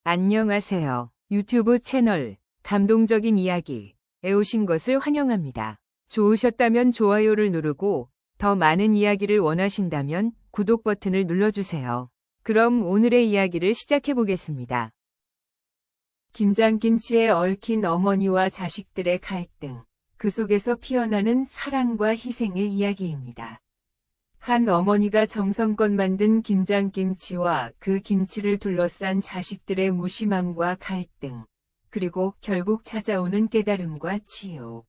안녕하세요. 유튜브 채널 감동적인 이야기에 오신 것을 환영합니다. 좋으셨다면 좋아요를 누르고 더 많은 이야기를 원하신다면 구독 버튼을 눌러주세요. 그럼 오늘의 이야기를 시작해 보겠습니다. 김장김치에 얽힌 어머니와 자식들의 갈등, 그 속에서 피어나는 사랑과 희생의 이야기입니다. 한 어머니가 정성껏 만든 김장김치와 그 김치를 둘러싼 자식들의 무심함과 갈등, 그리고 결국 찾아오는 깨달음과 치유.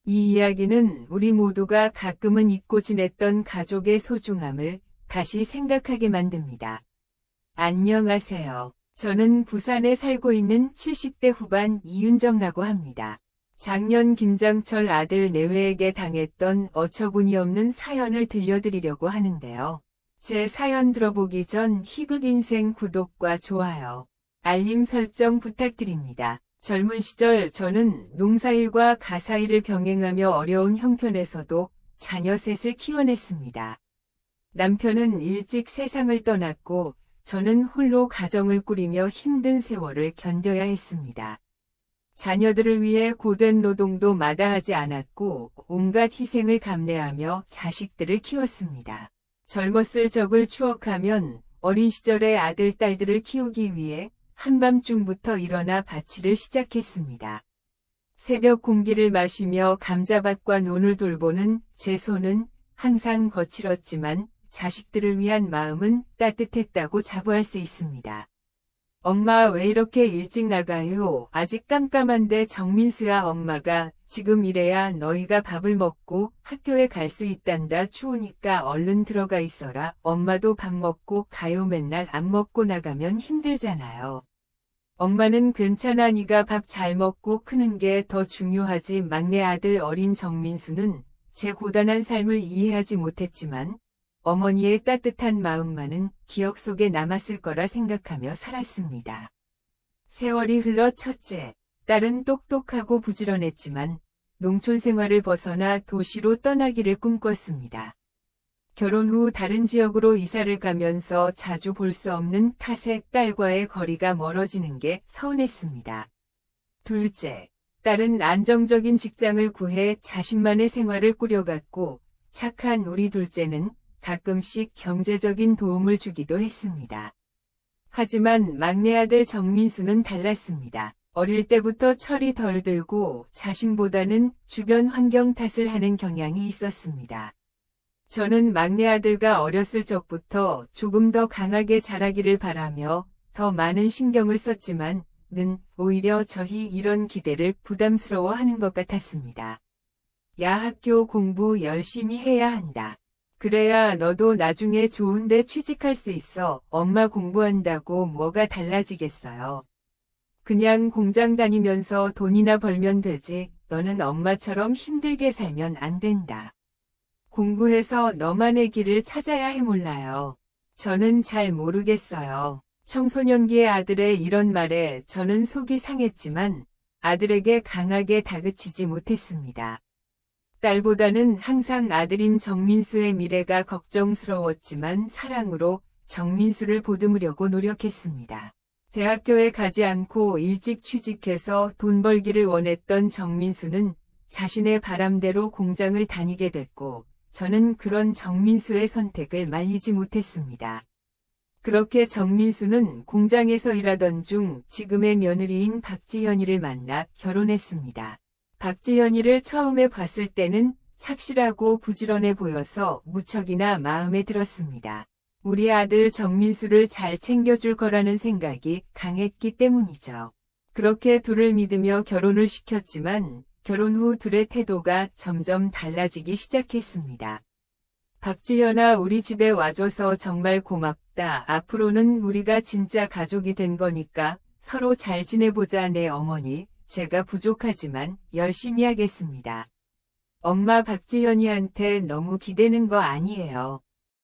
이 이야기는 우리 모두가 가끔은 잊고 지냈던 가족의 소중함을 다시 생각하게 만듭니다. 안녕하세요. 저는 부산에 살고 있는 70대 후반 이윤정라고 합니다. 작년 김장철 아들 내외에게 당했던 어처구니 없는 사연을 들려드리려고 하는데요. 제 사연 들어보기 전 희극인생 구독과 좋아요, 알림 설정 부탁드립니다. 젊은 시절 저는 농사일과 가사일을 병행하며 어려운 형편에서도 자녀 셋을 키워냈습니다. 남편은 일찍 세상을 떠났고 저는 홀로 가정을 꾸리며 힘든 세월을 견뎌야 했습니다. 자녀들을 위해 고된 노동도 마다하지 않았고 온갖 희생을 감내하며 자식들을 키웠습니다. 젊었을 적을 추억하면 어린 시절의 아들, 딸들을 키우기 위해 한밤중부터 일어나 밭일을 시작했습니다. 새벽 공기를 마시며 감자밭과 논을 돌보는 제 손은 항상 거칠었지만 자식들을 위한 마음은 따뜻했다고 자부할 수 있습니다. 엄마 왜 이렇게 일찍 나가요? 아직 깜깜한데. 정민수야, 엄마가 지금 이래야 너희가 밥을 먹고 학교에 갈 수 있단다. 추우니까 얼른 들어가 있어라. 엄마도 밥 먹고 가요. 맨날 안 먹고 나가면 힘들잖아요. 엄마는 괜찮아. 네가 밥 잘 먹고 크는 게 더 중요하지. 막내 아들 어린 정민수는 제 고단한 삶을 이해하지 못했지만 어머니의 따뜻한 마음만은 기억 속에 남았을 거라 생각하며 살았습니다. 세월이 흘러 첫째, 딸은 똑똑하고 부지런했지만 농촌 생활을 벗어나 도시로 떠나기를 꿈꿨습니다. 결혼 후 다른 지역으로 이사를 가면서 자주 볼 수 없는 탓에 딸과의 거리가 멀어지는 게 서운했습니다. 둘째, 딸은 안정적인 직장을 구해 자신만의 생활을 꾸려갔고 착한 우리 둘째는 가끔씩 경제적인 도움을 주기도 했습니다. 하지만 막내 아들 정민수는 달랐습니다. 어릴 때부터 철이 덜 들고 자신보다는 주변 환경 탓을 하는 경향이 있었습니다. 저는 막내 아들과 어렸을 적부터 조금 더 강하게 자라기를 바라며 더 많은 신경을 썼지만 는 오히려 저희 이런 기대를 부담스러워하는 것 같았습니다. 야, 학교 공부 열심히 해야 한다. 그래야 너도 나중에 좋은 데 취직할 수 있어. 엄마 공부한다고 뭐가 달라지겠어요. 그냥 공장 다니면서 돈이나 벌면 되지. 너는 엄마처럼 힘들게 살면 안 된다. 공부해서 너만의 길을 찾아야 해. 몰라요. 저는 잘 모르겠어요. 청소년기의 아들의 이런 말에 저는 속이 상했지만 아들에게 강하게 다그치지 못했습니다. 딸보다는 항상 아들인 정민수의 미래가 걱정스러웠지만 사랑으로 정민수를 보듬으려고 노력했습니다. 대학교에 가지 않고 일찍 취직해서 돈 벌기를 원했던 정민수는 자신의 바람대로 공장을 다니게 됐고 저는 그런 정민수의 선택을 말리지 못했습니다. 그렇게 정민수는 공장에서 일하던 중 지금의 며느리인 박지현이를 만나 결혼했습니다. 박지현이를 처음에 봤을 때는 착실하고 부지런해 보여서 무척이나 마음에 들었습니다. 우리 아들 정민수를 잘 챙겨줄 거라는 생각이 강했기 때문이죠. 그렇게 둘을 믿으며 결혼을 시켰지만 결혼 후 둘의 태도가 점점 달라지기 시작했습니다. 박지현아, 우리 집에 와줘서 정말 고맙다. 앞으로는 우리가 진짜 가족이 된 거니까 서로 잘 지내보자. 네 어머니, 제가 부족하지만 열심히 하겠습니다. 엄마, 박지현이한테 너무 기대는 거 아니에요.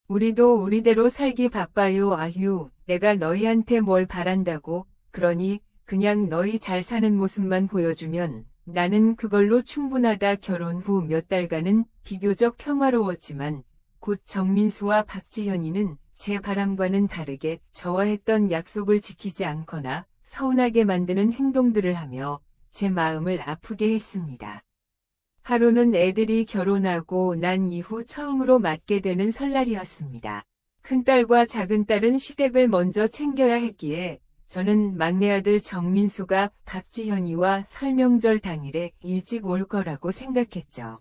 우리도 우리대로 살기 바빠요. 아휴, 내가 너희한테 뭘 바란다고. 그러니 그냥 너희 잘 사는 모습만 보여주면 나는 그걸로 충분하다. 결혼 후 몇 달간은 비교적 평화로웠지만 곧 정민수와 박지현이는 제 바람과는 다르게 저와 했던 약속을 지키지 않거나 서운하게 만드는 행동들을 하며 제 마음을 아프게 했습니다. 하루는 애들이 결혼하고 난 이후 처음으로 맞게 되는 설날이었습니다. 큰딸과 작은딸은 시댁을 먼저 챙겨야 했기에 저는 막내 아들 정민수가 박지현이와 설명절 당일에 일찍 올 거라고 생각했죠.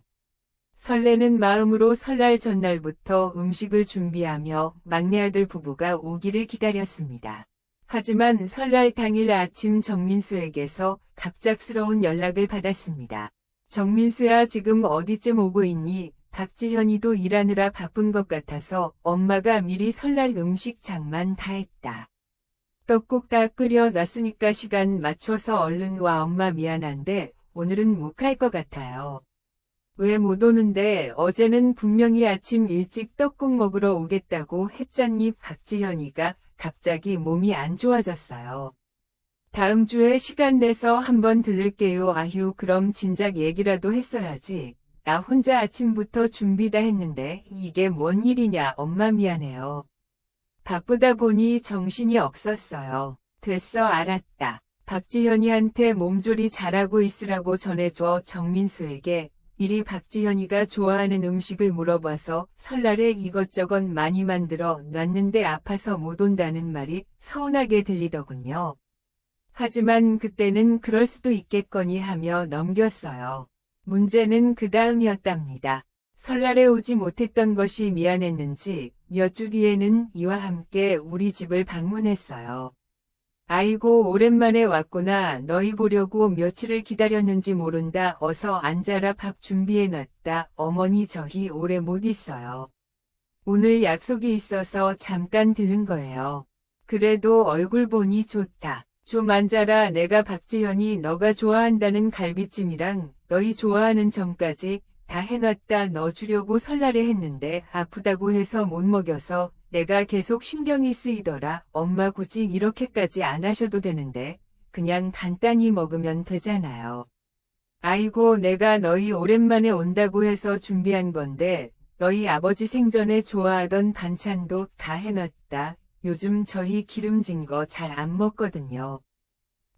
설레는 마음으로 설날 전날부터 음식을 준비하며 막내 아들 부부가 오기를 기다렸습니다. 하지만 설날 당일 아침 정민수에게서 갑작스러운 연락을 받았습니다. 정민수야, 지금 어디쯤 오고 있니? 박지현이도 일하느라 바쁜 것 같아서 엄마가 미리 설날 음식 장만 다 했다. 떡국 다 끓여 놨으니까 시간 맞춰서 얼른 와. 엄마 미안한데 오늘은 못 갈 것 같아요. 왜 못 오는데? 어제는 분명히 아침 일찍 떡국 먹으러 오겠다고 했잖니. 박지현이가 갑자기 몸이 안 좋아졌어요. 다음 주에 시간 내서 한번 들를게요. 아휴, 그럼 진작 얘기라도 했어야지. 나 혼자 아침부터 준비 다 했는데 이게 뭔 일이냐. 엄마 미안해요. 바쁘다 보니 정신이 없었어요. 됐어, 알았다. 박지현이한테 몸조리 잘하고 있으라고 전해줘. 정민수에게 미리 박지현이가 좋아하는 음식을 물어봐서 설날에 이것저것 많이 만들어 놨는데 아파서 못 온다는 말이 서운하게 들리더군요. 하지만 그때는 그럴 수도 있겠거니 하며 넘겼어요. 문제는 그 다음이었답니다. 설날에 오지 못했던 것이 미안했는지 몇 주 뒤에는 이와 함께 우리 집을 방문했어요. 아이고, 오랜만에 왔구나. 너희 보려고 며칠을 기다렸는지 모른다. 어서 앉아라. 밥 준비해놨다. 어머니, 저희 오래 못 있어요. 오늘 약속이 있어서 잠깐 들른 거예요. 그래도 얼굴 보니 좋다. 좀 앉아라. 내가 박지현이 너가 좋아한다는 갈비찜이랑 너희 좋아하는 전까지 다 해놨다. 너 주려고 설날에 했는데 아프다고 해서 못 먹여서 내가 계속 신경이 쓰이더라. 엄마 굳이 이렇게까지 안 하셔도 되는데 그냥 간단히 먹으면 되잖아요. 아이고, 내가 너희 오랜만에 온다고 해서 준비한 건데 너희 아버지 생전에 좋아하던 반찬도 다 해놨다. 요즘 저희 기름진 거 잘 안 먹거든요.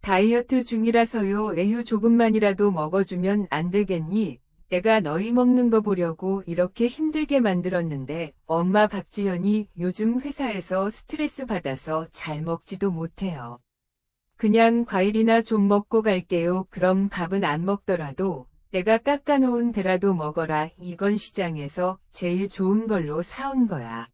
다이어트 중이라서요. 에휴, 조금만이라도 먹어주면 안 되겠니? 내가 너희 먹는 거 보려고 이렇게 힘들게 만들었는데 엄마, 박지현이 요즘 회사에서 스트레스 받아서 잘 먹지도 못해요. 그냥 과일이나 좀 먹고 갈게요. 그럼 밥은 안 먹더라도 내가 깎아놓은 배라도 먹어라. 이건 시장에서 제일 좋은 걸로 사온 거야.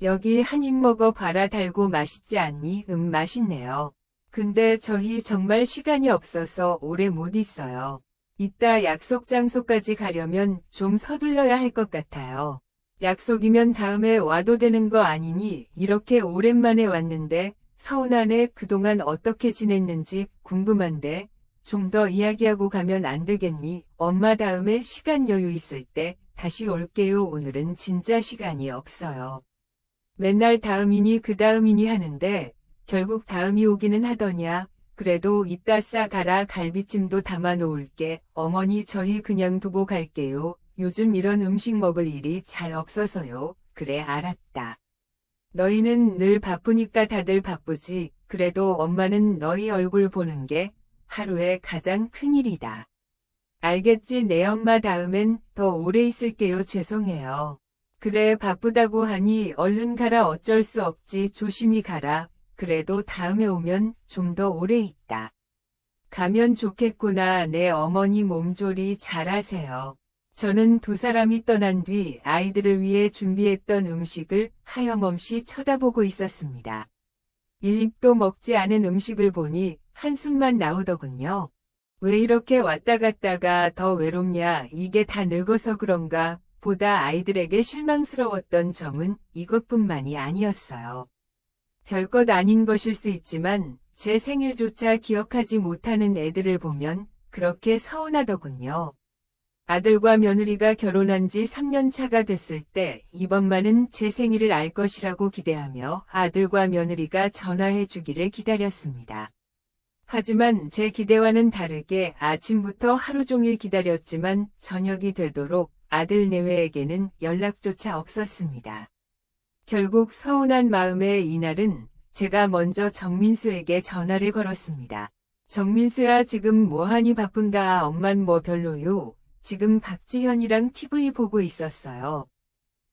여기 한 입 먹어봐라. 달고 맛있지 않니? 맛있네요. 근데 저희 정말 시간이 없어서 오래 못 있어요. 이따 약속 장소까지 가려면 좀 서둘러야 할 것 같아요. 약속이면 다음에 와도 되는 거 아니니? 이렇게 오랜만에 왔는데 서운하네. 그동안 어떻게 지냈는지 궁금한데 좀 더 이야기하고 가면 안 되겠니? 엄마, 다음에 시간 여유 있을 때 다시 올게요. 오늘은 진짜 시간이 없어요. 맨날 다음이니 그 다음이니 하는데 결국 다음이 오기는 하더냐. 그래도 이따 싸가라. 갈비찜도 담아 놓을게. 어머니, 저희 그냥 두고 갈게요. 요즘 이런 음식 먹을 일이 잘 없어서요. 그래, 알았다. 너희는 늘 바쁘니까 다들 바쁘지. 그래도 엄마는 너희 얼굴 보는 게 하루에 가장 큰 일이다. 알겠지? 내 엄마, 다음엔 더 오래 있을게요. 죄송해요. 그래, 바쁘다고 하니 얼른 가라. 어쩔 수 없지. 조심히 가라. 그래도 다음에 오면 좀 더 오래 있다. 가면 좋겠구나. 내 어머니 몸조리 잘하세요. 저는 두 사람이 떠난 뒤 아이들을 위해 준비했던 음식을 하염없이 쳐다보고 있었습니다. 1입도 먹지 않은 음식을 보니 한숨만 나오더군요. 왜 이렇게 왔다 갔다가 더 외롭냐. 이게 다 늙어서 그런가. 보다 아이들에게 실망스러웠던 점은 이것뿐만이 아니었어요. 별것 아닌 것일 수 있지만 제 생일조차 기억하지 못하는 애들을 보면 그렇게 서운하더군요. 아들과 며느리가 결혼한 지 3년 차가 됐을 때 이번만은 제 생일을 알 것이라고 기대하며 아들과 며느리가 전화해 주기를 기다렸습니다. 하지만 제 기대와는 다르게 아침부터 하루 종일 기다렸지만 저녁이 되도록 아들 내외에게는 연락조차 없었습니다. 결국 서운한 마음에 이날은 제가 먼저 정민수에게 전화를 걸었습니다. 정민수야, 지금 뭐하니? 바쁜가? 엄만 뭐 별로요. 지금 박지현이랑 TV 보고 있었어요.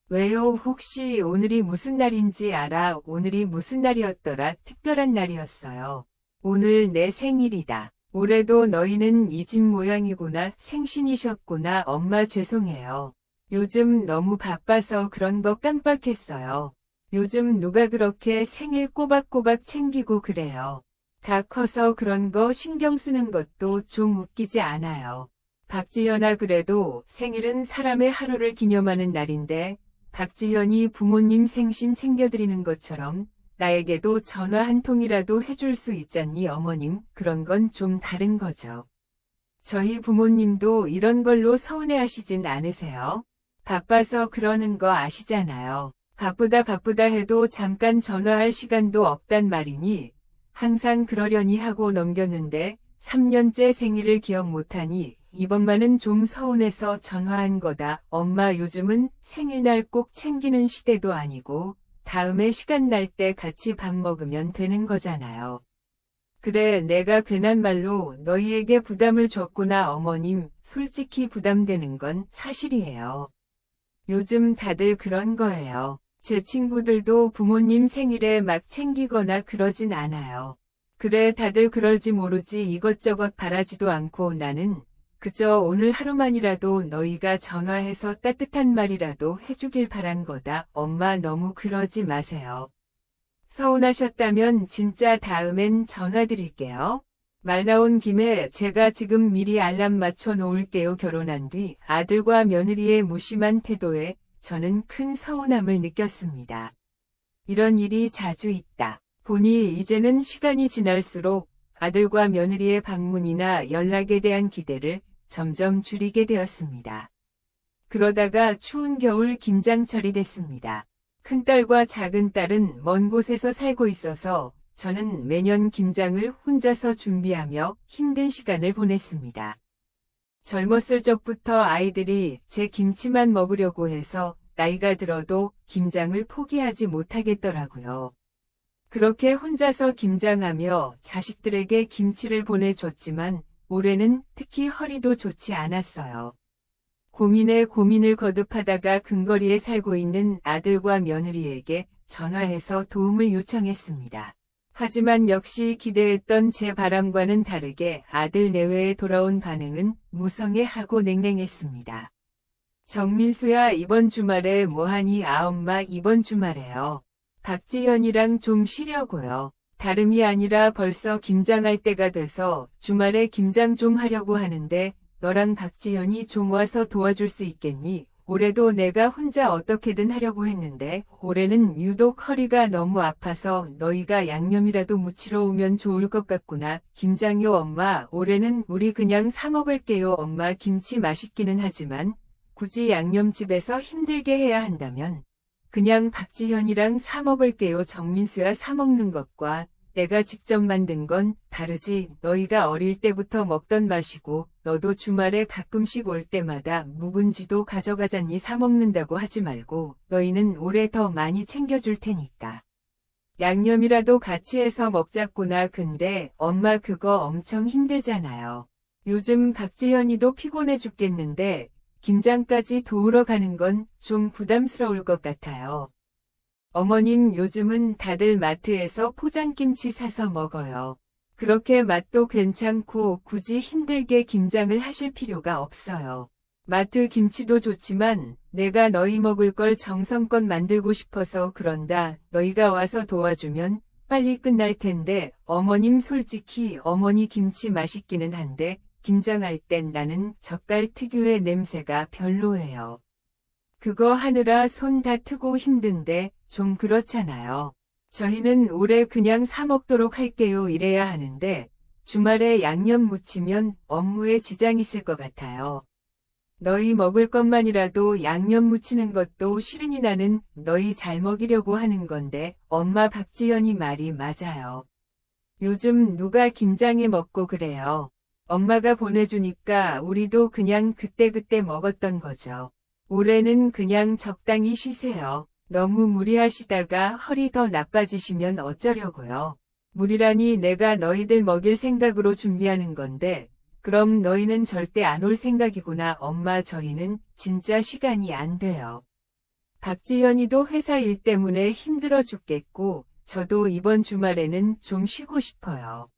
왜요? 혹시 오늘이 무슨 날인지 알아? 오늘이 무슨 날이었더라? 특별한 날이었어요. 오늘 내 생일이다. 올해도 너희는 이 집 모양이구나. 생신이셨구나. 엄마 죄송해요. 요즘 너무 바빠서 그런 거 깜빡했어요. 요즘 누가 그렇게 생일 꼬박꼬박 챙기고 그래요. 다 커서 그런 거 신경 쓰는 것도 좀 웃기지 않아요. 박지현아, 그래도 생일은 사람의 하루를 기념하는 날인데 박지현이 부모님 생신 챙겨드리는 것처럼 나에게도 전화 한 통이라도 해줄 수 있잖니 어머님. 그런 건 좀 다른 거죠. 저희 부모님도 이런 걸로 서운해하시진 않으세요? 바빠서 그러는 거 아시잖아요. 바쁘다 해도 잠깐 전화할 시간도 없단 말이니 항상 그러려니 하고 넘겼는데 3년째 생일을 기억 못하니 이번만은 좀 서운해서 전화한 거다. 엄마, 요즘은 생일날 꼭 챙기는 시대도 아니고 다음에 시간 날 때 같이 밥 먹으면 되는 거잖아요. 그래, 내가 괜한 말로 너희에게 부담을 줬구나 어머님. 솔직히 부담되는 건 사실이에요. 요즘 다들 그런 거예요. 제 친구들도 부모님 생일에 막 챙기거나 그러진 않아요. 그래, 다들 그럴지 모르지 이것저것 바라지도 않고 나는 그저 오늘 하루만이라도 너희가 전화해서 따뜻한 말이라도 해주길 바란 거다. 엄마, 너무 그러지 마세요. 서운하셨다면 진짜 다음엔 전화 드릴게요. 말 나온 김에 제가 지금 미리 알람 맞춰 놓을게요. 결혼한 뒤 아들과 며느리의 무심한 태도에 저는 큰 서운함을 느꼈습니다. 이런 일이 자주 있다 보니 이제는 시간이 지날수록 아들과 며느리의 방문이나 연락에 대한 기대를 점점 줄이게 되었습니다. 그러다가 추운 겨울 김장철이 됐습니다. 큰딸과 작은딸은 먼 곳에서 살고 있어서 저는 매년 김장을 혼자서 준비하며 힘든 시간을 보냈습니다. 젊었을 적부터 아이들이 제 김치만 먹으려고 해서 나이가 들어도 김장을 포기하지 못하겠더라고요. 그렇게 혼자서 김장하며 자식들에게 김치를 보내줬지만 올해는 특히 허리도 좋지 않았어요. 고민에 고민을 거듭하다가 근거리에 살고 있는 아들과 며느리에게 전화해서 도움을 요청했습니다. 하지만 역시 기대했던 제 바람과는 다르게 아들 내외에 돌아온 반응은 무성의하고 냉랭했습니다. 정민수야, 이번 주말에 뭐하니? 아, 엄마, 이번 주말에요. 박지현이랑 좀 쉬려고요. 다름이 아니라 벌써 김장할 때가 돼서 주말에 김장 좀 하려고 하는데 너랑 박지현이 좀 와서 도와줄 수 있겠니? 올해도 내가 혼자 어떻게든 하려고 했는데 올해는 유독 허리가 너무 아파서 너희가 양념이라도 무치러 오면 좋을 것 같구나. 김장요 엄마, 올해는 우리 그냥 사 먹을게요. 엄마, 김치 맛있기는 하지만 굳이 양념집에서 힘들게 해야 한다면 그냥 박지현이랑 사 먹을게요. 정민수야, 사 먹는 것과 내가 직접 만든 건 다르지. 너희가 어릴 때부터 먹던 맛이고 너도 주말에 가끔씩 올 때마다 묵은지도 가져가잖니. 사 먹는다고 하지 말고 너희는 올해 더 많이 챙겨줄 테니까. 양념이라도 같이 해서 먹자꾸나. 근데 엄마 그거 엄청 힘들잖아요. 요즘 박지현이도 피곤해 죽겠는데 김장까지 도우러 가는 건 좀 부담스러울 것 같아요. 어머님, 요즘은 다들 마트에서 포장김치 사서 먹어요. 그렇게 맛도 괜찮고 굳이 힘들게 김장을 하실 필요가 없어요. 마트 김치도 좋지만 내가 너희 먹을 걸 정성껏 만들고 싶어서 그런다. 너희가 와서 도와주면 빨리 끝날 텐데 어머님, 솔직히 어머니 김치 맛있기는 한데 김장할 땐 나는 젓갈 특유의 냄새가 별로예요. 그거 하느라 손 다 트고 힘든데 좀 그렇잖아요. 저희는 올해 그냥 사 먹도록 할게요. 이래야 하는데 주말에 양념 무치면 업무에 지장 있을 것 같아요. 너희 먹을 것만이라도 양념 무치는 것도 싫으니 나는 너희 잘 먹이려고 하는 건데 엄마, 박지현이 말이 맞아요. 요즘 누가 김장해 먹고 그래요. 엄마가 보내주니까 우리도 그냥 그때그때 먹었던 거죠. 올해는 그냥 적당히 쉬세요. 너무 무리하시다가 허리 더 나빠지시면 어쩌려고요. 무리라니 내가 너희들 먹일 생각으로 준비하는 건데 그럼 너희는 절대 안 올 생각이구나. 엄마 저희는 진짜 시간이 안 돼요. 박지현이도 회사 일 때문에 힘들어 죽겠고 저도 이번 주말에는 좀 쉬고 싶어요.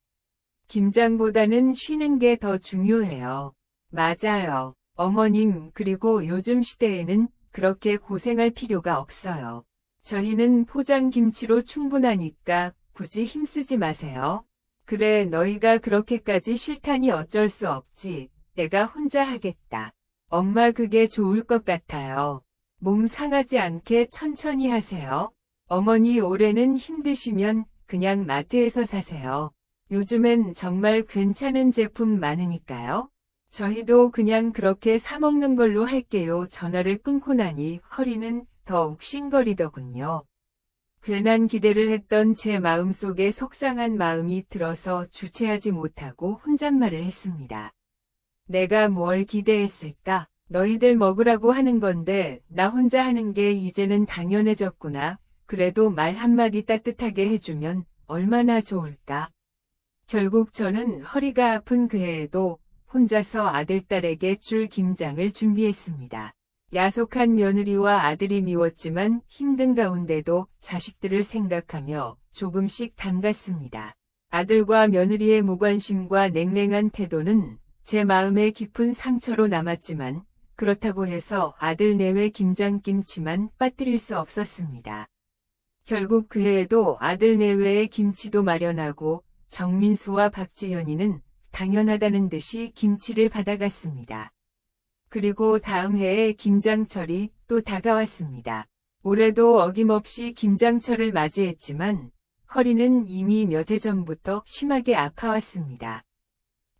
김장보다는 쉬는 게 더 중요해요. 맞아요. 어머님, 그리고 요즘 시대에는 그렇게 고생할 필요가 없어요. 저희는 포장김치로 충분하니까 굳이 힘쓰지 마세요. 그래, 너희가 그렇게까지 싫다니 어쩔 수 없지. 내가 혼자 하겠다. 엄마 그게 좋을 것 같아요. 몸 상하지 않게 천천히 하세요. 어머니 올해는 힘드시면 그냥 마트에서 사세요. 요즘엔 정말 괜찮은 제품 많으니까요. 저희도 그냥 그렇게 사 먹는 걸로 할게요. 전화를 끊고 나니 허리는 더욱 싱거리더군요. 괜한 기대를 했던 제 마음속에 속상한 마음이 들어서 주체하지 못하고 혼잣말을 했습니다. 내가 뭘 기대했을까? 너희들 먹으라고 하는 건데 나 혼자 하는 게 이제는 당연해졌구나. 그래도 말 한마디 따뜻하게 해주면 얼마나 좋을까? 결국 저는 허리가 아픈 그 해에도 혼자서 아들딸에게 줄 김장을 준비했습니다. 야속한 며느리와 아들이 미웠지만 힘든 가운데도 자식들을 생각하며 조금씩 담갔습니다. 아들과 며느리의 무관심과 냉랭한 태도는 제 마음에 깊은 상처로 남았지만 그렇다고 해서 아들 내외 김장김치만 빠뜨릴 수 없었습니다. 결국 그 해에도 아들 내외의 김치도 마련하고 정민수와 박지현이는 당연하다는 듯이 김치를 받아갔습니다. 그리고 다음 해에 김장철이 또 다가왔습니다. 올해도 어김없이 김장철을 맞이했지만 허리는 이미 몇 해 전부터 심하게 아파왔습니다.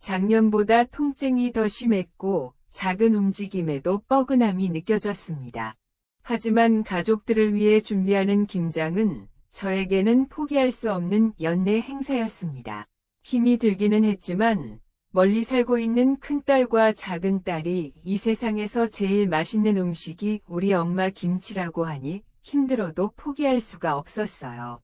작년보다 통증이 더 심했고 작은 움직임에도 뻐근함이 느껴졌습니다. 하지만 가족들을 위해 준비하는 김장은 저에게는 포기할 수 없는 연내 행사였습니다. 힘이 들기는 했지만 멀리 살고 있는 큰딸과 작은딸이 이 세상에서 제일 맛있는 음식이 우리 엄마 김치라고 하니 힘들어도 포기할 수가 없었어요.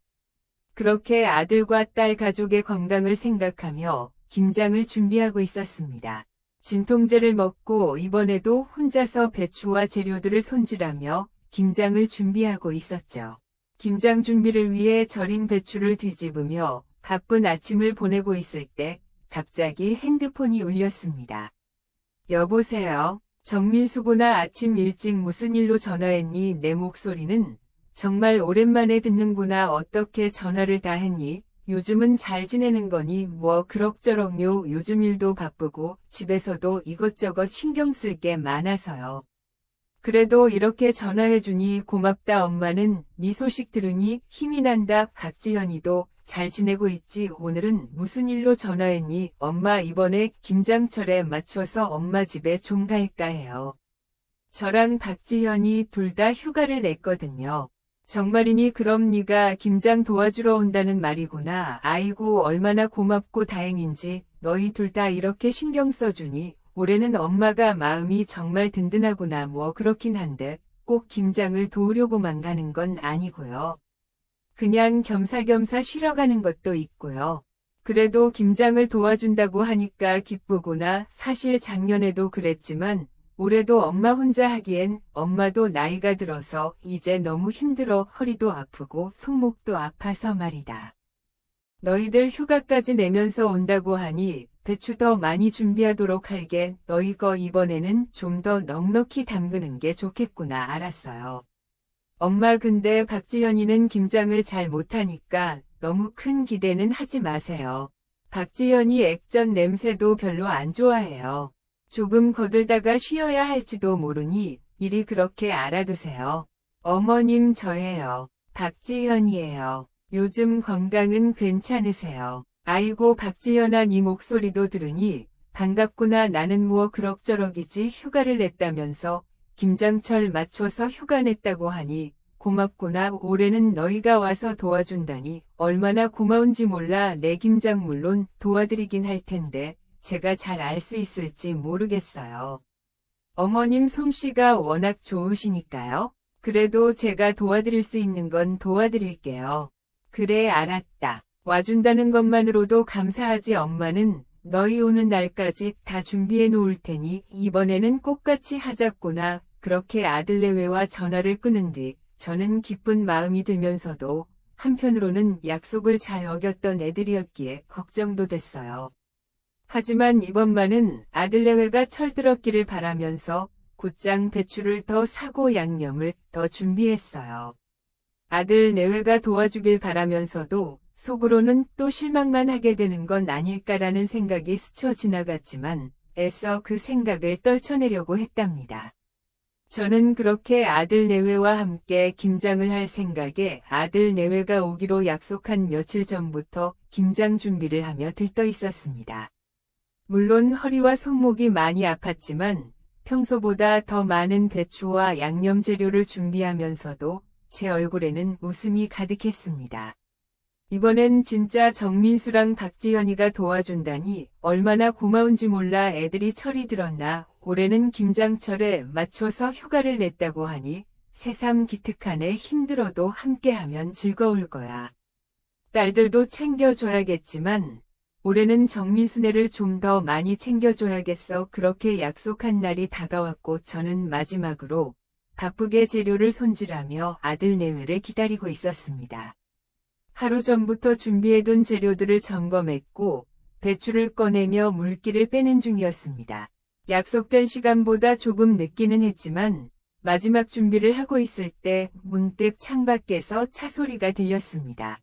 그렇게 아들과 딸 가족의 건강을 생각하며 김장을 준비하고 있었습니다. 진통제를 먹고 이번에도 혼자서 배추와 재료들을 손질하며 김장을 준비하고 있었죠. 김장 준비를 위해 절인 배추를 뒤집으며 바쁜 아침을 보내고 있을 때 갑자기 핸드폰이 울렸습니다. 여보세요. 정민수구나. 아침 일찍 무슨 일로 전화했니? 내 목소리는 정말 오랜만에 듣는구나. 어떻게 전화를 다 했니? 요즘은 잘 지내는 거니? 뭐 그럭저럭요. 요즘 일도 바쁘고 집에서도 이것저것 신경 쓸 게 많아서요. 그래도 이렇게 전화해주니 고맙다. 엄마는 네 소식 들으니 힘이 난다. 박지현이도 잘 지내고 있지? 오늘은 무슨 일로 전화했니? 엄마 이번에 김장철에 맞춰서 엄마 집에 좀 갈까 해요. 저랑 박지현이 둘 다 휴가를 냈거든요. 정말이니? 그럼 네가 김장 도와주러 온다는 말이구나. 아이고 얼마나 고맙고 다행인지. 너희 둘 다 이렇게 신경 써주니 올해는 엄마가 마음이 정말 든든하구나. 뭐 그렇긴 한데 꼭 김장을 도우려고만 가는 건 아니고요. 그냥 겸사겸사 쉬러 가는 것도 있고요. 그래도 김장을 도와준다고 하니까 기쁘구나. 사실 작년에도 그랬지만 올해도 엄마 혼자 하기엔 엄마도 나이가 들어서 이제 너무 힘들어. 허리도 아프고 손목도 아파서 말이다. 너희들 휴가까지 내면서 온다고 하니 배추 더 많이 준비하도록 할게. 너희 거 이번에는 좀 더 넉넉히 담그는 게 좋겠구나. 알았어요. 엄마 근데 박지현이는 김장을 잘 못하니까 너무 큰 기대는 하지 마세요. 박지현이 액젓 냄새도 별로 안 좋아해요. 조금 거들다가 쉬어야 할지도 모르니 미리 그렇게 알아두세요. 어머님 저예요. 박지현이에요. 요즘 건강은 괜찮으세요? 아이고 박지현아 네 목소리도 들으니 반갑구나. 나는 뭐 그럭저럭이지. 휴가를 냈다면서 김장철 맞춰서 휴가 냈다고 하니 고맙구나. 올해는 너희가 와서 도와준다니 얼마나 고마운지 몰라. 내 김장 물론 도와드리긴 할 텐데 제가 잘 알 수 있을지 모르겠어요. 어머님 솜씨가 워낙 좋으시니까요. 그래도 제가 도와드릴 수 있는 건 도와드릴게요. 그래, 알았다. 와준다는 것만으로도 감사하지. 엄마는 너희 오는 날까지 다 준비해 놓을 테니 이번에는 꼭 같이 하자꾸나. 그렇게 아들 내외와 전화를 끊은 뒤 저는 기쁜 마음이 들면서도 한편으로는 약속을 잘 어겼던 애들이었기에 걱정도 됐어요. 하지만 이번만은 아들 내외가 철들었기를 바라면서 곧장 배추를 더 사고 양념을 더 준비했어요. 아들 내외가 도와주길 바라면서도 속으로는 또 실망만 하게 되는 건 아닐까라는 생각이 스쳐 지나갔지만 애써 그 생각을 떨쳐내려고 했답니다. 저는 그렇게 아들 내외와 함께 김장을 할 생각에 아들 내외가 오기로 약속한 며칠 전부터 김장 준비를 하며 들떠 있었습니다. 물론 허리와 손목이 많이 아팠지만 평소보다 더 많은 배추와 양념 재료를 준비하면서도 제 얼굴에는 웃음이 가득했습니다. 이번엔 진짜 정민수랑 박지현이가 도와준다니 얼마나 고마운지 몰라. 애들이 철이 들었나 올해는 김장철에 맞춰서 휴가를 냈다고 하니 새삼 기특하네. 힘들어도 함께하면 즐거울 거야. 딸들도 챙겨줘야겠지만 올해는 정민수네를 좀 더 많이 챙겨줘야겠어. 그렇게 약속한 날이 다가왔고 저는 마지막으로 바쁘게 재료를 손질하며 아들 내외를 기다리고 있었습니다. 하루 전부터 준비해둔 재료들을 점검했고 배추를 꺼내며 물기를 빼는 중이었습니다. 약속된 시간보다 조금 늦기는 했지만 마지막 준비를 하고 있을 때 문득 창밖에서 차 소리가 들렸습니다.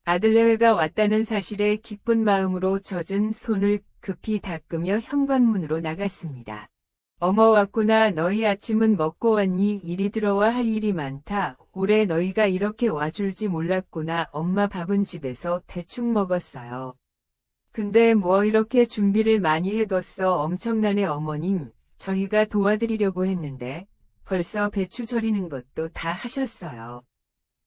아들 내외가 왔다는 사실에 기쁜 마음으로 젖은 손을 급히 닦으며 현관문으로 나갔습니다. 어머, 왔구나. 너희 아침은 먹고 왔니? 이리 들어와. 할 일이 많다. 올해 너희가 이렇게 와줄지 몰랐구나. 엄마 밥은 집에서 대충 먹었어요. 근데 뭐 이렇게 준비를 많이 해뒀어. 엄청나네. 어머님, 저희가 도와드리려고 했는데 벌써 배추 절이는 것도 다 하셨어요.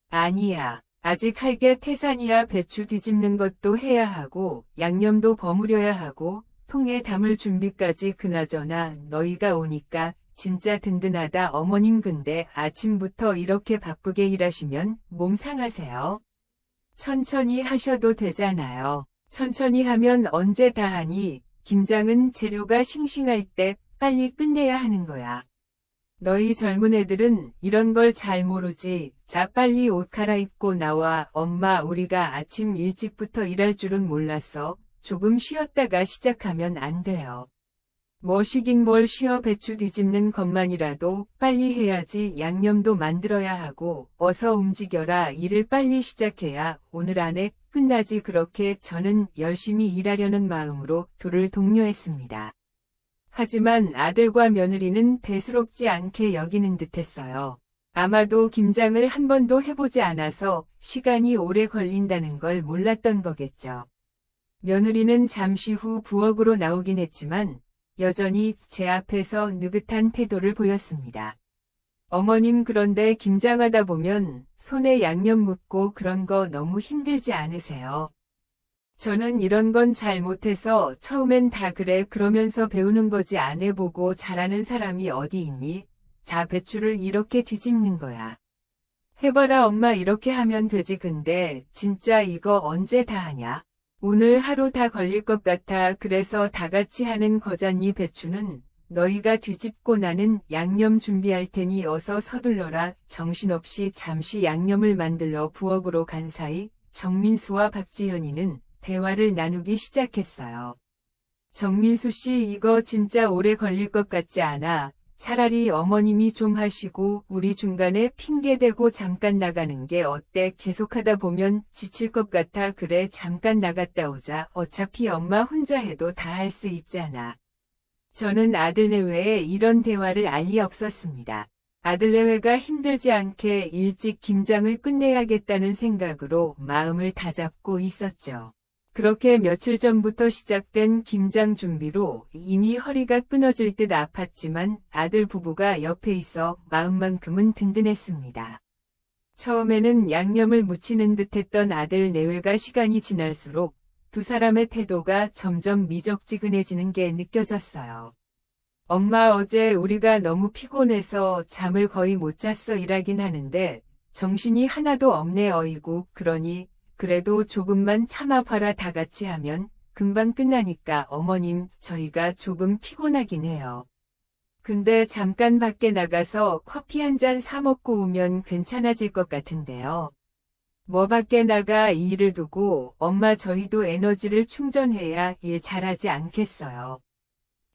아니야. 아직 할 게 태산이야. 배추 뒤집는 것도 해야 하고 양념도 버무려야 하고 통에 담을 준비까지. 그나저나 너희가 오니까 진짜 든든하다. 어머님, 근데 아침부터 이렇게 바쁘게 일하시면 몸 상하세요. 천천히 하셔도 되잖아요. 천천히 하면 언제 다 하니? 김장은 재료가 싱싱할 때 빨리 끝내야 하는 거야. 너희 젊은 애들은 이런 걸 잘 모르지. 자, 빨리 옷 갈아입고 나와. 엄마, 우리가 아침 일찍부터 일할 줄은 몰랐어. 조금 쉬었다가 시작하면 안 돼요. 뭐 쉬긴 뭘 쉬어. 배추 뒤집는 것만이라도 빨리 해야지. 양념도 만들어야 하고. 어서 움직여라. 일을 빨리 시작해야 오늘 안에 끝나지. 그렇게 저는 열심히 일하려는 마음으로 둘을 독려했습니다. 하지만 아들과 며느리는 대수롭지 않게 여기는 듯했어요. 아마도 김장을 한 번도 해보지 않아서 시간이 오래 걸린다는 걸 몰랐던 거겠죠. 며느리는 잠시 후 부엌으로 나오긴 했지만 여전히 제 앞에서 느긋한 태도를 보였습니다. 어머님, 그런데 김장하다 보면 손에 양념 묻고 그런 거 너무 힘들지 않으세요? 저는 이런 건 잘 못해서 처음엔 다 그래 그러면서 배우는 거지. 안 해보고 잘하는 사람이 어디 있니? 자, 배추를 이렇게 뒤집는 거야. 해봐라. 엄마, 이렇게 하면 되지. 근데 진짜 이거 언제 다 하냐? 오늘 하루 다 걸릴 것 같아. 그래서 다 같이 하는 거잖니. 배추는 너희가 뒤집고 나는 양념 준비할 테니 어서 서둘러라. 정신없이 잠시 양념을 만들러 부엌으로 간 사이 정민수와 박지현이는 대화를 나누기 시작했어요. 정민수 씨, 이거 진짜 오래 걸릴 것 같지 않아? 차라리 어머님이 좀 하시고 우리 중간에 핑계대고 잠깐 나가는 게 어때? 계속하다 보면 지칠 것 같아. 그래, 잠깐 나갔다 오자. 어차피 엄마 혼자 해도 다 할 수 있잖아. 저는 아들 내외에 이런 대화를 알 리 없었습니다. 아들 내외가 힘들지 않게 일찍 김장을 끝내야겠다는 생각으로 마음을 다잡고 있었죠. 그렇게 며칠 전부터 시작된 김장 준비로 이미 허리가 끊어질 듯 아팠지만 아들 부부가 옆에 있어 마음만큼은 든든했습니다. 처음에는 양념을 묻히는 듯했던 아들 내외가 시간이 지날수록 두 사람의 태도가 점점 미적지근해지는 게 느껴졌어요. 엄마 어제 우리가 너무 피곤해서 잠을 거의 못 잤어 일하긴 하는데 정신이 하나도 없네 어이구 그러니 그래도 조금만 참아봐라 다 같이 하면 금방 끝나니까 어머님 저희가 조금 피곤하긴 해요. 근데 잠깐 밖에 나가서 커피 한 잔 사 먹고 오면 괜찮아질 것 같은데요. 뭐 밖에 나가 이 일을 두고 엄마 저희도 에너지를 충전해야 일 잘하지 않겠어요.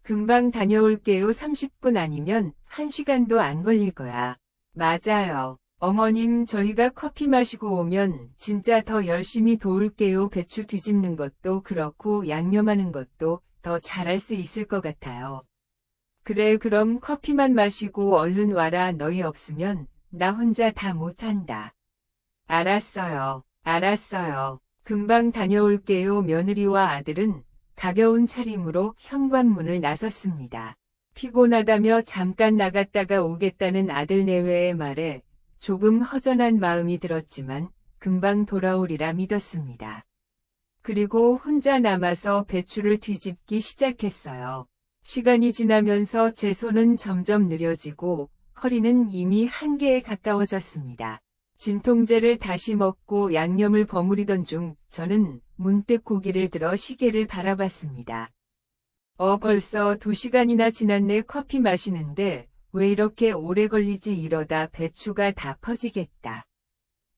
금방 다녀올게요. 30분 아니면 1시간도 안 걸릴 거야. 맞아요. 어머님 저희가 커피 마시고 오면 진짜 더 열심히 도울게요. 배추 뒤집는 것도 그렇고 양념하는 것도 더 잘할 수 있을 것 같아요. 그래 그럼 커피만 마시고 얼른 와라. 너희 없으면 나 혼자 다 못한다. 알았어요. 알았어요. 금방 다녀올게요. 며느리와 아들은 가벼운 차림으로 현관문을 나섰습니다. 피곤하다며 잠깐 나갔다가 오겠다는 아들 내외의 말에 조금 허전한 마음이 들었지만 금방 돌아오리라 믿었습니다. 그리고 혼자 남아서 배추를 뒤집기 시작했어요. 시간이 지나면서 제 손은 점점 느려지고 허리는 이미 한계에 가까워졌습니다. 진통제를 다시 먹고 양념을 버무리던 중 저는 문득 고개를 들어 시계를 바라봤습니다. 벌써 2시간이나 지났네. 커피 마시는데 왜 이렇게 오래 걸리지 이러다 배추가 다 퍼지겠다.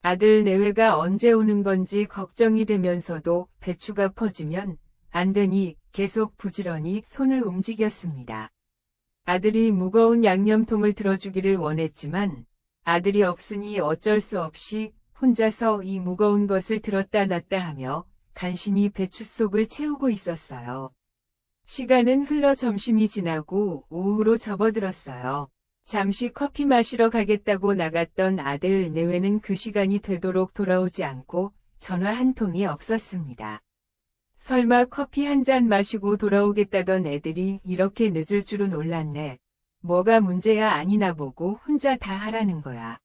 아들 내외가 언제 오는 건지 걱정이 되면서도 배추가 퍼지면 안 되니 계속 부지런히 손을 움직였습니다. 아들이 무거운 양념통을 들어주기를 원했지만 아들이 없으니 어쩔 수 없이 혼자서 이 무거운 것을 들었다 놨다 하며 간신히 배추 속을 채우고 있었어요. 시간은 흘러 점심이 지나고 오후로 접어들었어요. 잠시 커피 마시러 가겠다고 나갔던 아들 내외는 그 시간이 되도록 돌아오지 않고 전화 한 통이 없었습니다. 설마 커피 한 잔 마시고 돌아오겠다던 애들이 이렇게 늦을 줄은 몰랐네. 뭐가 문제야 아니나 보고 혼자 다 하라는 거야.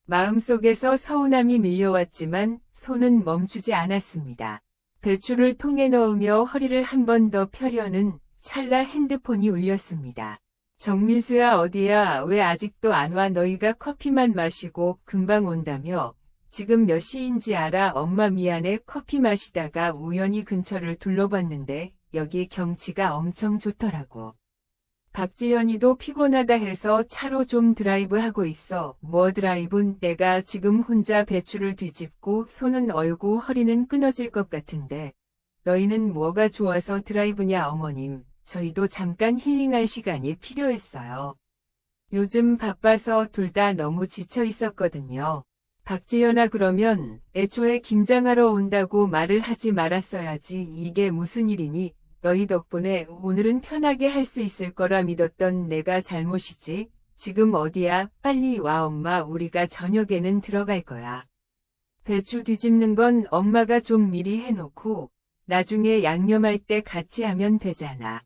마음속에서 서운함이 밀려왔지만 손은 멈추지 않았습니다. 배추를 통에 넣으며 허리를 한 번 더 펴려는 찰나 핸드폰이 울렸습니다. 정민수야 어디야 왜 아직도 안 와 너희가 커피만 마시고 금방 온다며 지금 몇 시인지 알아 엄마 미안해 커피 마시다가 우연히 근처를 둘러봤는데 여기 경치가 엄청 좋더라고. 박지연이도 피곤하다 해서 차로 좀 드라이브 하고 있어. 뭐 드라이브는 내가 지금 혼자 배추를 뒤집고 손은 얼고 허리는 끊어질 것 같은데 너희는 뭐가 좋아서 드라이브냐 어머님. 저희도 잠깐 힐링할 시간이 필요했어요. 요즘 바빠서 둘 다 너무 지쳐 있었거든요. 박지연아 그러면 애초에 김장하러 온다고 말을 하지 말았어야지. 이게 무슨 일이니? 너희 덕분에 오늘은 편하게 할 수 있을 거라 믿었던 내가 잘못이지. 지금 어디야? 빨리 와 엄마 우리가 저녁에는 들어갈 거야. 배추 뒤집는 건 엄마가 좀 미리 해놓고 나중에 양념할 때 같이 하면 되잖아.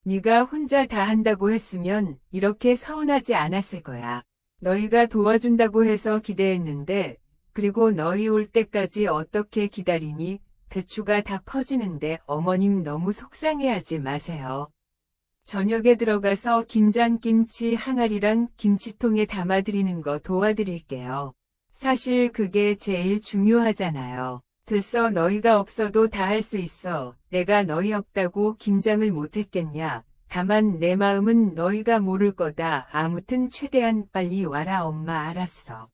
네가 혼자 다 한다고 했으면 이렇게 서운하지 않았을 거야. 너희가 도와준다고 해서 기대했는데 그리고 너희 올 때까지 어떻게 기다리니? 배추가 다 퍼지는데 어머님 너무 속상해하지 마세요. 저녁에 들어가서 김장김치 항아리랑 김치통에 담아드리는 거 도와드릴게요. 사실 그게 제일 중요하잖아요. 됐어 너희가 없어도 다 할 수 있어. 내가 너희 없다고 김장을 못했겠냐. 다만 내 마음은 너희가 모를 거다. 아무튼 최대한 빨리 와라 엄마 알았어.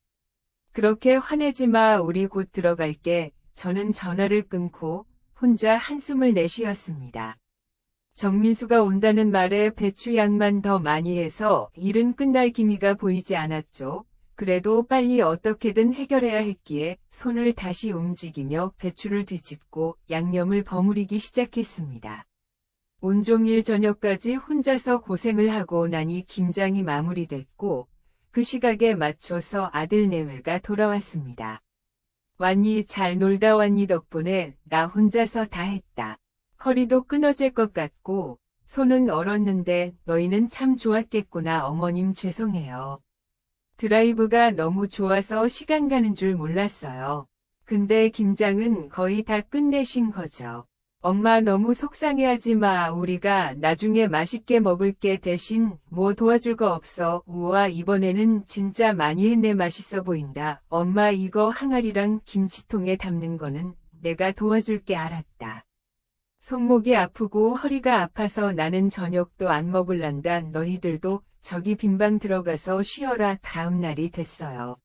그렇게 화내지 마 우리 곧 들어갈게. 저는 전화를 끊고 혼자 한숨을 내쉬었습니다. 정민수가 온다는 말에 배추 양만 더 많이 해서 일은 끝날 기미가 보이지 않았죠. 그래도 빨리 어떻게든 해결해야 했기에 손을 다시 움직이며 배추를 뒤집고 양념을 버무리기 시작했습니다. 온종일 저녁까지 혼자서 고생을 하고 나니 김장이 마무리됐고 그 시각에 맞춰서 아들 내외가 돌아왔습니다. 왔니 잘 놀다 왔니 덕분에 나 혼자서 다 했다. 허리도 끊어질 것 같고 손은 얼었는데 너희는 참 좋았겠구나 어머님 죄송해요. 드라이브가 너무 좋아서 시간 가는 줄 몰랐어요. 근데 김장은 거의 다 끝내신 거죠. 엄마 너무 속상해하지 마. 우리가 나중에 맛있게 먹을게. 대신 뭐 도와줄 거 없어. 우와, 이번에는 진짜 많이 했네. 맛있어 보인다. 엄마, 이거 항아리랑 김치통에 담는 거는 내가 도와줄게. 알았다. 손목이 아프고 허리가 아파서 나는 저녁도 안 먹을란다. 너희들도 저기 빈방 들어가서 쉬어라. 다음 날이 됐어요.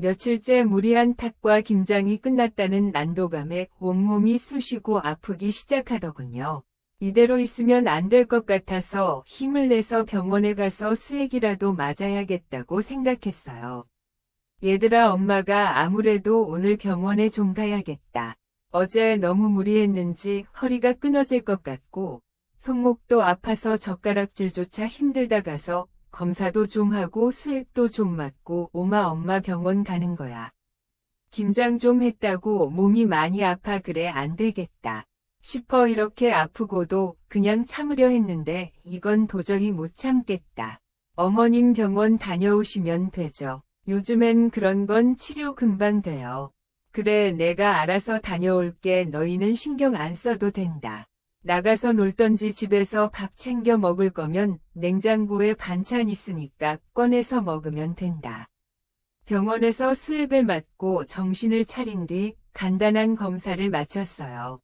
며칠째 무리한 탁과 김장이 끝났다는 안도감에 온몸이 쑤시고 아프기 시작하더군요. 이대로 있으면 안 될 것 같아서 힘을 내서 병원에 가서 수액이라도 맞아야겠다고 생각했어요. 얘들아, 엄마가 아무래도 오늘 병원에 좀 가야겠다. 어제 너무 무리했는지 허리가 끊어질 것 같고 손목도 아파서 젓가락질조차 힘들다 가서 검사도 좀 하고 수액도 좀 맞고 엄마 병원 가는 거야. 김장 좀 했다고 몸이 많이 아파. 그래, 안 되겠다 싶어 이렇게 아프고도 그냥 참으려 했는데 이건 도저히 못 참겠다. 어머님 병원 다녀오시면 되죠. 요즘엔 그런 건 치료 금방 돼요. 그래, 내가 알아서 다녀올게. 너희는 신경 안 써도 된다. 나가서 놀던지 집에서 밥 챙겨 먹을 거면 냉장고에 반찬 있으니까 꺼내서 먹으면 된다. 병원에서 수액을 맞고 정신을 차린 뒤 간단한 검사를 마쳤어요.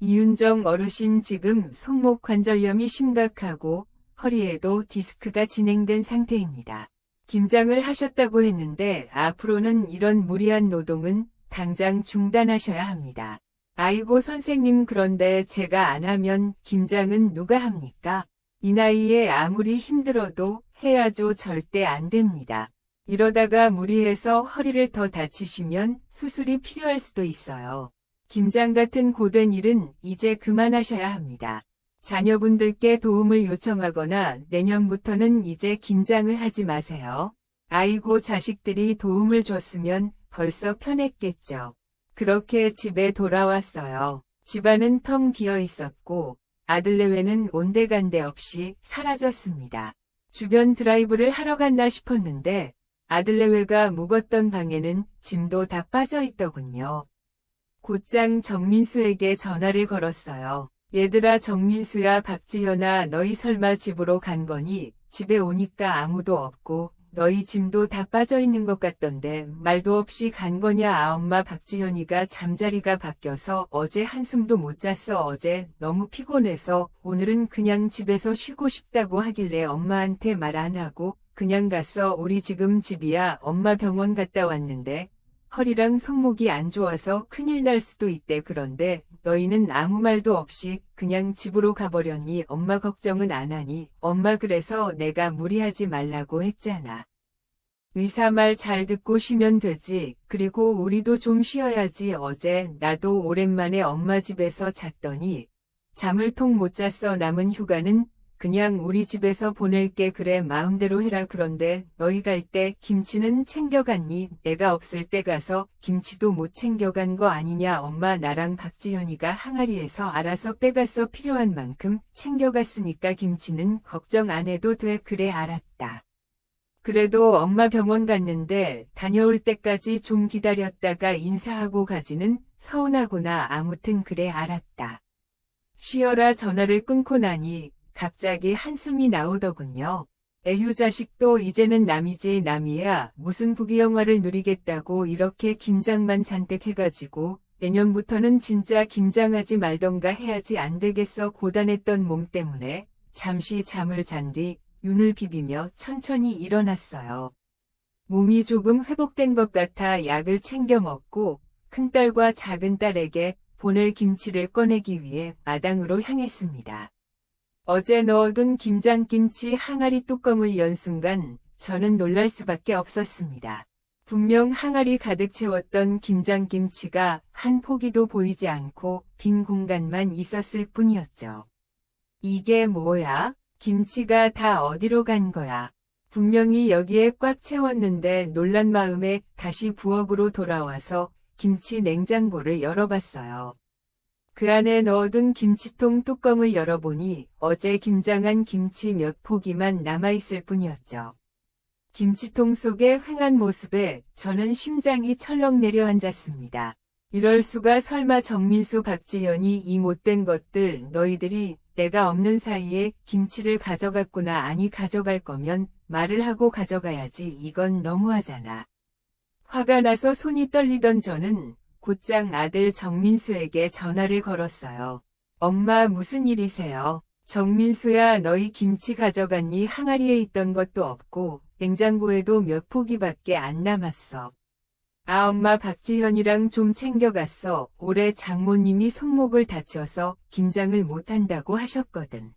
이윤정 어르신, 지금 손목 관절염이 심각하고 허리에도 디스크가 진행된 상태입니다. 김장을 하셨다고 했는데 앞으로는 이런 무리한 노동은 당장 중단하셔야 합니다. 아이고 선생님, 그런데 제가 안 하면 김장은 누가 합니까? 이 나이에 아무리 힘들어도 해야죠. 절대 안 됩니다. 이러다가 무리해서 허리를 더 다치시면 수술이 필요할 수도 있어요. 김장 같은 고된 일은 이제 그만하셔야 합니다. 자녀분들께 도움을 요청하거나 내년부터는 이제 김장을 하지 마세요. 아이고, 자식들이 도움을 줬으면 벌써 편했겠죠. 그렇게 집에 돌아왔어요. 집안은 텅 비어 있었고 아들내외는 온데간데 없이 사라졌습니다. 주변 드라이브를 하러 갔나 싶었는데 아들내외가 묵었던 방에는 짐도 다 빠져 있더군요. 곧장 정민수에게 전화를 걸었어요. 얘들아, 정민수야, 박지현아, 너희 설마 집으로 간 거니? 집에 오니까 아무도 없고 너희 짐도 다 빠져있는 것 같던데 말도 없이 간 거냐? 아, 엄마, 박지현이가 잠자리가 바뀌어서 어제 한숨도 못 잤어. 어제 너무 피곤해서 오늘은 그냥 집에서 쉬고 싶다고 하길래 엄마한테 말 안 하고 그냥 갔어. 우리 지금 집이야. 엄마 병원 갔다 왔는데 허리랑 손목이 안 좋아서 큰일 날 수도 있대. 그런데 너희는 아무 말도 없이 그냥 집으로 가버렸니? 엄마 걱정은 안 하니? 엄마, 그래서 내가 무리하지 말라고 했잖아. 의사 말 잘 듣고 쉬면 되지. 그리고 우리도 좀 쉬어야지. 어제 나도 오랜만에 엄마 집에서 잤더니 잠을 통 못 잤어. 남은 휴가는 그냥 우리 집에서 보낼게. 그래, 마음대로 해라. 그런데 너희 갈 때 김치는 챙겨갔니? 내가 없을 때 가서 김치도 못 챙겨간 거 아니냐? 엄마, 나랑 박지현이가 항아리에서 알아서 빼가서 필요한 만큼 챙겨갔으니까 김치는 걱정 안 해도 돼. 그래, 알았다. 그래도 엄마 병원 갔는데 다녀올 때까지 좀 기다렸다가 인사하고 가지는 서운하구나. 아무튼 그래, 알았다. 쉬어라. 전화를 끊고 나니 갑자기 한숨이 나오더군요. 에휴, 자식도 이제는 남이지 남이야. 무슨 부귀영화를 누리겠다고 이렇게 김장만 잔뜩 해가지고 내년부터는 진짜 김장하지 말던가 해야지. 안 되겠어. 고단했던 몸 때문에 잠시 잠을 잔 뒤 눈을 비비며 천천히 일어났어요. 몸이 조금 회복된 것 같아 약을 챙겨 먹고 큰딸과 작은딸에게 보낼 김치를 꺼내기 위해 마당으로 향했습니다. 어제 넣어둔 김장김치 항아리 뚜껑을 연 순간 저는 놀랄 수밖에 없었습니다. 분명 항아리 가득 채웠던 김장김치가 한 포기도 보이지 않고 빈 공간만 있었을 뿐이었죠. 이게 뭐야? 김치가 다 어디로 간 거야? 분명히 여기에 꽉 채웠는데 놀란 마음에 다시 부엌으로 돌아와서 김치 냉장고를 열어봤어요. 그 안에 넣어둔 김치통 뚜껑을 열어보니 어제 김장한 김치 몇 포기만 남아있을 뿐이었죠. 김치통 속의 휑한 모습에 저는 심장이 철렁 내려앉았습니다. 이럴 수가 설마 정민수 박지현이 이 못된 것들 너희들이 내가 없는 사이에 김치를 가져갔구나. 아니 가져갈 거면 말을 하고 가져가야지. 이건 너무하잖아. 화가 나서 손이 떨리던 저는 곧장 아들 정민수에게 전화를 걸었어요. 엄마 무슨 일이세요? 정민수야 너희 김치 가져갔니? 항아리에 있던 것도 없고 냉장고에도 몇 포기밖에 안 남았어. 아 엄마 박지현이랑 좀 챙겨갔어. 올해 장모님이 손목을 다쳐서 김장을 못한다고 하셨거든.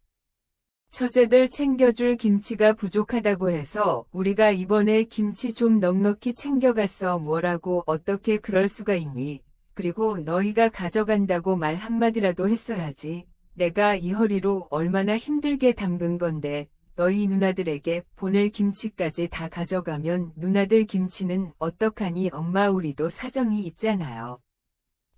처제들 챙겨줄 김치가 부족하다고 해서 우리가 이번에 김치 좀 넉넉히 챙겨갔어. 뭐라고 어떻게 그럴 수가 있니? 그리고 너희가 가져간다고 말 한마디라도 했어야지. 내가 이 허리로 얼마나 힘들게 담근 건데 너희 누나들에게 보낼 김치까지 다 가져가면 누나들 김치는 어떡하니? 엄마 우리도 사정이 있잖아요.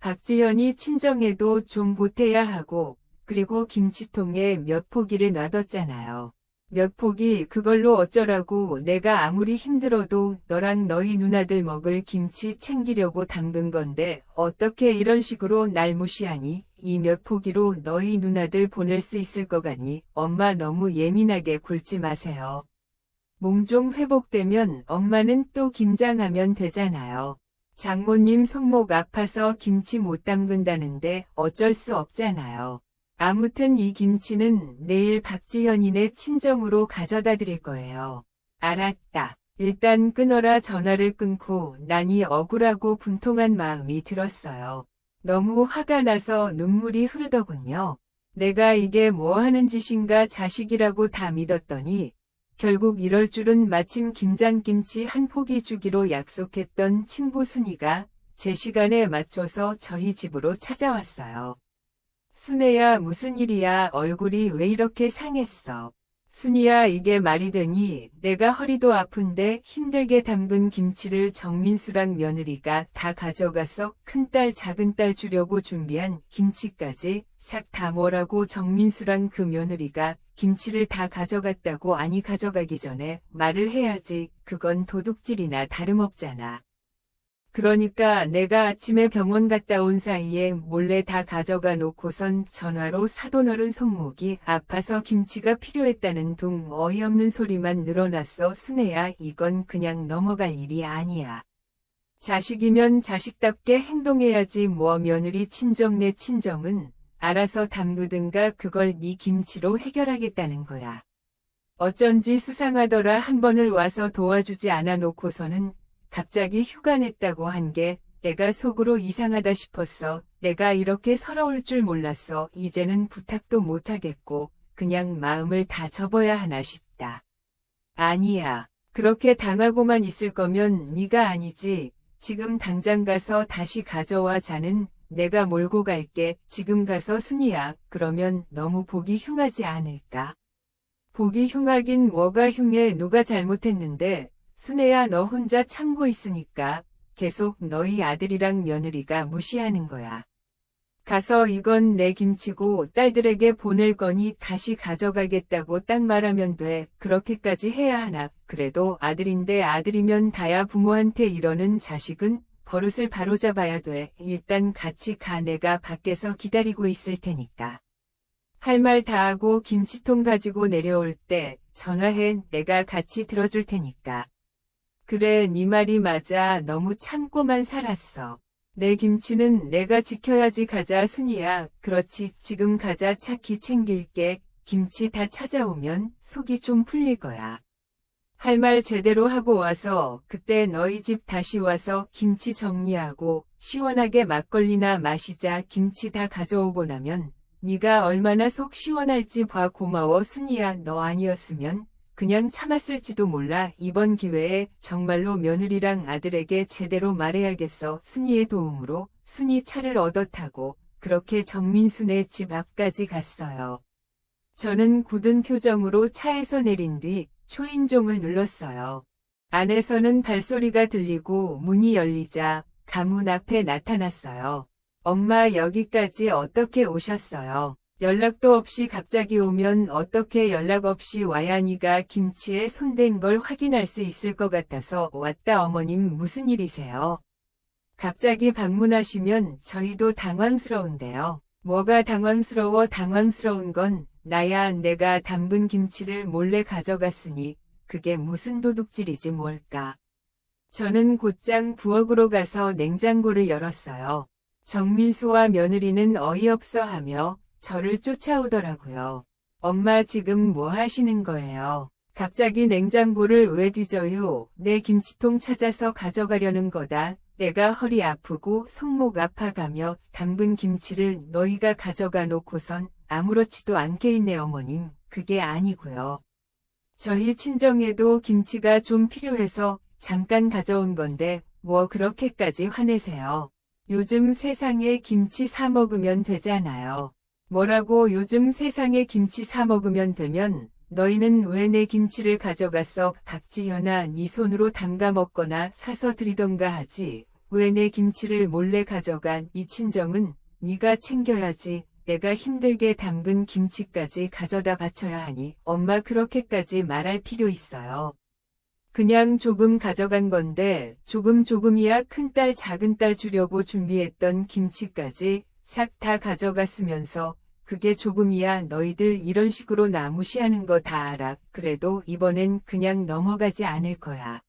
박지현이 친정에도 좀 보태야 하고 그리고 김치통에 몇 포기를 놔뒀잖아요. 몇 포기 그걸로 어쩌라고. 내가 아무리 힘들어도 너랑 너희 누나들 먹을 김치 챙기려고 담근 건데 어떻게 이런 식으로 날 무시하니? 이 몇 포기로 너희 누나들 보낼 수 있을 것 같니? 엄마 너무 예민하게 굴지 마세요. 몸 좀 회복되면 엄마는 또 김장하면 되잖아요. 장모님 손목 아파서 김치 못 담근다는데 어쩔 수 없잖아요. 아무튼 이 김치는 내일 박지현이네 친정으로 가져다 드릴 거예요. 알았다. 일단 끊어라. 전화를 끊고 나니 억울하고 분통한 마음이 들었어요. 너무 화가 나서 눈물이 흐르더군요. 내가 이게 뭐 하는 짓인가. 자식이라고 다 믿었더니 결국 이럴 줄은. 마침 김장김치 한 포기 주기로 약속했던 친구 순이가 제 시간에 맞춰서 저희 집으로 찾아왔어요. 순애야 무슨 일이야? 얼굴이 왜 이렇게 상했어? 순이야 이게 말이 되니? 내가 허리도 아픈데 힘들게 담근 김치를 정민수랑 며느리가 다 가져가서 큰딸 작은딸 주려고 준비한 김치까지 싹 다 뭐라고. 정민수랑 그 며느리가 김치를 다 가져갔다고. 아니 가져가기 전에 말을 해야지. 그건 도둑질이나 다름없잖아. 그러니까 내가 아침에 병원 갔다 온 사이에 몰래 다 가져가 놓고선 전화로 사돈 손목이 아파서 김치가 필요했다는 둥 어이없는 소리만 늘어났어. 순애야 이건 그냥 넘어갈 일이 아니야. 자식이면 자식답게 행동해야지. 뭐 며느리 친정 내 친정은 알아서 담그든가 그걸 네 김치로 해결하겠다는 거야. 어쩐지 수상하더라. 한 번을 와서 도와주지 않아 놓고서는 갑자기 휴가 냈다고 한 게 내가 속으로 이상하다 싶었어. 내가 이렇게 서러울 줄 몰랐어. 이제는 부탁도 못하겠고 그냥 마음을 다 접어야 하나 싶다. 아니야. 그렇게 당하고만 있을 거면 네가 아니지. 지금 당장 가서 다시 가져와. 자는 내가 몰고 갈게. 지금 가서. 순이야. 그러면 너무 보기 흉하지 않을까? 보기 흉하긴 뭐가 흉해. 누가 잘못했는데. 순애야 너 혼자 참고 있으니까 계속 너희 아들이랑 며느리가 무시하는 거야. 가서 이건 내 김치고 딸들에게 보낼 거니 다시 가져가겠다고 딱 말하면 돼. 그렇게까지 해야 하나. 그래도 아들인데 아들이면 다야. 부모한테 이러는 자식은 버릇을 바로잡아야 돼. 일단 같이 가. 내가 밖에서 기다리고 있을 테니까. 할 말 다 하고 김치통 가지고 내려올 때 전화해. 내가 같이 들어줄 테니까. 그래 네 말이 맞아. 너무 참고만 살았어. 내 김치는 내가 지켜야지. 가자 순이야. 그렇지 지금 가자. 차키 챙길게. 김치 다 찾아오면 속이 좀 풀릴 거야. 할 말 제대로 하고 와서 그때 너희 집 다시 와서 김치 정리하고 시원하게 막걸리나 마시자. 김치 다 가져오고 나면 네가 얼마나 속 시원할지 봐. 고마워 순이야. 너 아니었으면 그냥 참았을지도 몰라. 이번 기회에 정말로 며느리랑 아들에게 제대로 말해야겠어. 순이의 도움으로 순이 차를 얻어 타고 그렇게 정민수네 집 앞까지 갔어요. 저는 굳은 표정으로 차에서 내린 뒤 초인종을 눌렀어요. 안에서는 발소리가 들리고 문이 열리자 가문 앞에 나타났어요. 엄마 여기까지 어떻게 오셨어요? 연락도 없이 갑자기 오면 어떻게 연락 없이 와야 네가 김치에 손댄 걸 확인할 수 있을 것 같아서 왔다. 어머님 무슨 일이세요? 갑자기 방문하시면 저희도 당황스러운데요. 뭐가 당황스러워? 당황스러운 건 나야 내가 담근 김치를 몰래 가져갔으니 그게 무슨 도둑질이지 뭘까. 저는 곧장 부엌으로 가서 냉장고를 열었어요. 정민수와 며느리는 어이없어 하며 저를 쫓아오더라고요. 엄마 지금 뭐 하시는 거예요? 갑자기 냉장고를 왜 뒤져요? 내 김치통 찾아서 가져가려는 거다. 내가 허리 아프고 손목 아파가며 담근 김치를 너희가 가져가 놓고선 아무렇지도 않게 있네 어머님. 그게 아니고요. 저희 친정에도 김치가 좀 필요해서 잠깐 가져온 건데 뭐 그렇게까지 화내세요. 요즘 세상에 김치 사 먹으면 되잖아요. 뭐라고 요즘 세상에 김치 사 먹으면 되면 너희는 왜 내 김치를 가져갔어? 박지현아, 네 손으로 담가 먹거나 사서 드리던가 하지. 왜 내 김치를 몰래 가져간 이 친정은 네가 챙겨야지. 내가 힘들게 담근 김치까지 가져다 바쳐야 하니 엄마 그렇게까지 말할 필요 있어요. 그냥 조금 가져간 건데 조금이야 큰딸 작은딸 주려고 준비했던 김치까지 싹 다 가져갔으면서 그게 조금이야. 너희들 이런 식으로 나 무시하는 거 다 알아. 그래도 이번엔 그냥 넘어가지 않을 거야.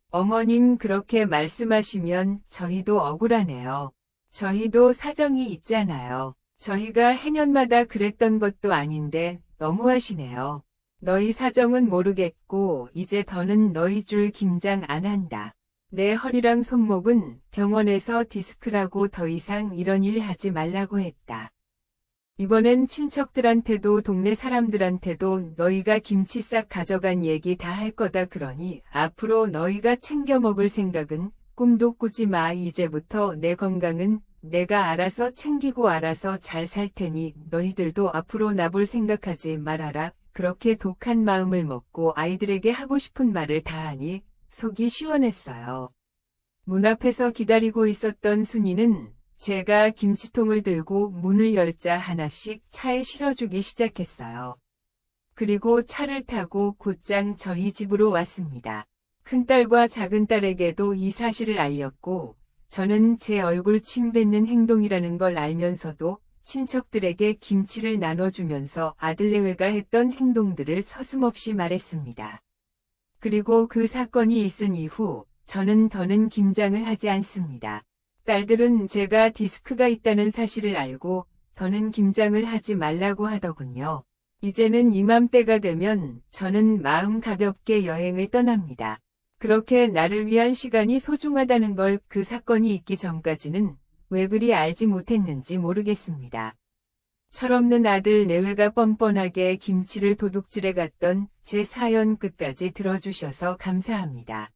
어머님 그렇게 말씀하시면 저희도 억울하네요. 저희도 사정이 있잖아요. 저희가 해년마다 그랬던 것도 아닌데 너무하시네요. 너희 사정은 모르겠고 이제 더는 너희 줄 김장 안 한다. 내 허리랑 손목은 병원에서 디스크라고 더 이상 이런 일 하지 말라고 했다. 이번엔 친척들한테도 동네 사람들한테도 너희가 김치 싹 가져간 얘기 다 할 거다. 그러니 앞으로 너희가 챙겨 먹을 생각은 꿈도 꾸지 마. 이제부터 내 건강은 내가 알아서 챙기고 알아서 잘 살 테니 너희들도 앞으로 나 볼 생각하지 말아라. 그렇게 독한 마음을 먹고 아이들에게 하고 싶은 말을 다 하니 속이 시원했어요. 문 앞에서 기다리고 있었던 순이는 제가 김치통을 들고 문을 열자 하나씩 차에 실어주기 시작했어요. 그리고 차를 타고 곧장 저희 집으로 왔습니다. 큰딸과 작은딸에게도 이 사실을 알렸고 저는 제 얼굴 침 뱉는 행동이라는 걸 알면서도 친척들에게 김치를 나눠주면서 아들내외가 했던 행동들을 서슴없이 말했습니다. 그리고 그 사건이 있은 이후 저는 더는 김장을 하지 않습니다. 딸들은 제가 디스크가 있다는 사실을 알고 더는 김장을 하지 말라고 하더군요. 이제는 이맘때가 되면 저는 마음 가볍게 여행을 떠납니다. 그렇게 나를 위한 시간이 소중하다는 걸 그 사건이 있기 전까지는 왜 그리 알지 못했는지 모르겠습니다. 철없는 아들 내외가 뻔뻔하게 김치를 도둑질해 갔던 제 사연 끝까지 들어주셔서 감사합니다.